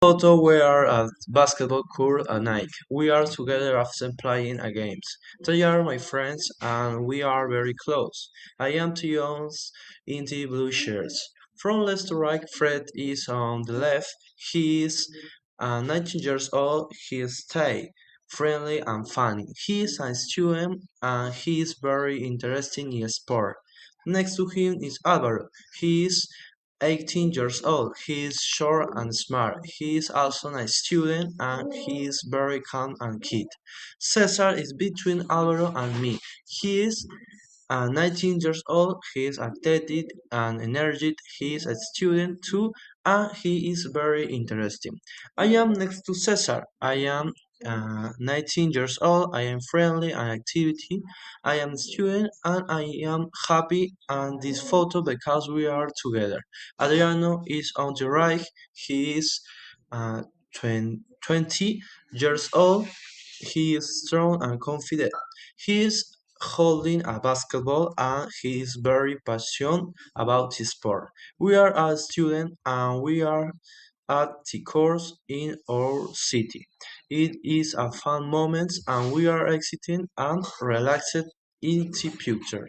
Photo we are at basketball court at night. We are together after playing a games. They are my friends and we are very close. I am Tion's in the blue shirts. From left to right, Fred is on the left. He is 19 years old. He is stay friendly and funny. He is a student and he is very interested in sport. Next to him is Alvaro. He is 18 years old. He is short and smart. He is also a student and he is very calm and kid. Cesar is between Alvaro and me. He is 19 years old. He is athletic and energetic. He is a student too and he is very interesting. I am next to Cesar. I am 19 years old. I am friendly and activity. I am a student and I am happy on this photo because we are together. Adriano is on the right. He is uh, 20 years old. He is strong and confident. He is holding a basketball and he is very passionate about his sport. We are a student and we are at the course in our city. It is a fun moment and we are excited and relaxed in the future.